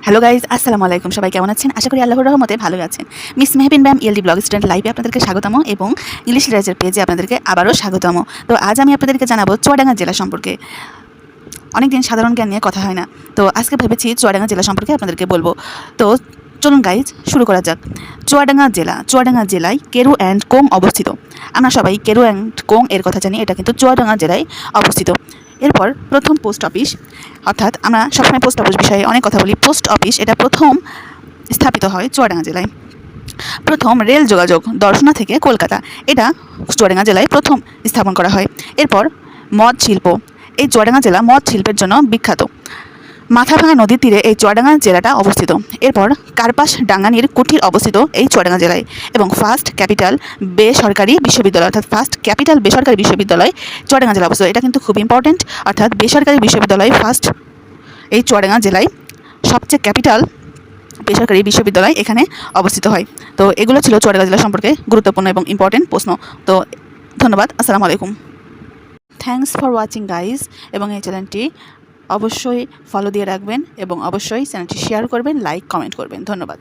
Hello guys, আসসালামু আলাইকুম। সবাই কেমন আছেন? আশা করি আল্লাহর রহমতে ভালোই আছেন। Miss Mehbin ma'am ELD blog student লাইভে আপনাদেরকে স্বাগতম এবং ইংলিশ লিটারেচার পেজে আপনাদেরকে আবারও স্বাগতম। তো আজ আমি আপনাদেরকে জানাবো চুয়াডাঙ্গা জেলা সম্পর্কে। অনেকদিন সাধারণ জ্ঞান নিয়ে কথা হয় না, তো আজকে ভেবেছি চুয়াডাঙ্গা জেলা সম্পর্কে আপনাদেরকে বলবো। তো চলুন গাইজ, শুরু করা যাক। চুয়াডাঙ্গা জেলায় কেরু অ্যান্ড কোং অবস্থিত। আমরা সবাই কেরু অ্যান্ড কোং এর কথা জানি, এটা কিন্তু চুয়াডাঙ্গা জেলায় অবস্থিত। এরপর প্রথম পোস্ট অফিস, অর্থাৎ আমরা সবসময় পোস্ট অফিস বিষয়ে অনেক কথা বলি। পোস্ট অফিস এটা প্রথম স্থাপিত হয় চুয়াডাঙ্গা জেলায়। প্রথম রেল যোগাযোগ দর্শনা থেকে কলকাতা, এটা চুয়াডাঙ্গা জেলায় প্রথম স্থাপন করা হয়। এরপর মদ শিল্প, এই চুয়াডাঙ্গা জেলা মদ শিল্পের জন্য বিখ্যাত। মাথাভাঙা নদীর তীরে এই চুয়াডাঙ্গা জেলাটা অবস্থিত। এরপর কার্পাস ডাঙ্গানির কুঠির অবস্থিত এই চুয়াডাঙ্গা জেলায়। এবং ফার্স্ট ক্যাপিটাল বেসরকারি বিশ্ববিদ্যালয়, অর্থাৎ ফার্স্ট ক্যাপিটাল বেসরকারি বিশ্ববিদ্যালয় চুয়াডাঙ্গা জেলা অবস্থিত। এটা কিন্তু খুব ইম্পর্টেন্ট, অর্থাৎ বেসরকারি বিশ্ববিদ্যালয় ফার্স্ট এই চুয়াডাঙ্গা জেলায়। সবচেয়ে ক্যাপিটাল বেসরকারি বিশ্ববিদ্যালয় এখানে অবস্থিত হয়। তো এগুলো ছিল চুয়াডাঙ্গা জেলা সম্পর্কে গুরুত্বপূর্ণ এবং ইম্পর্টেন্ট প্রশ্ন। তো ধন্যবাদ, আসসালামু আলাইকুম। Thanks for watching guys. এবং এই চ্যানেলটি অবশ্যই ফলো দিয়ে রাখবেন এবং অবশ্যই চ্যানেলটি শেয়ার করবেন, লাইক কমেন্ট করবেন। ধন্যবাদ।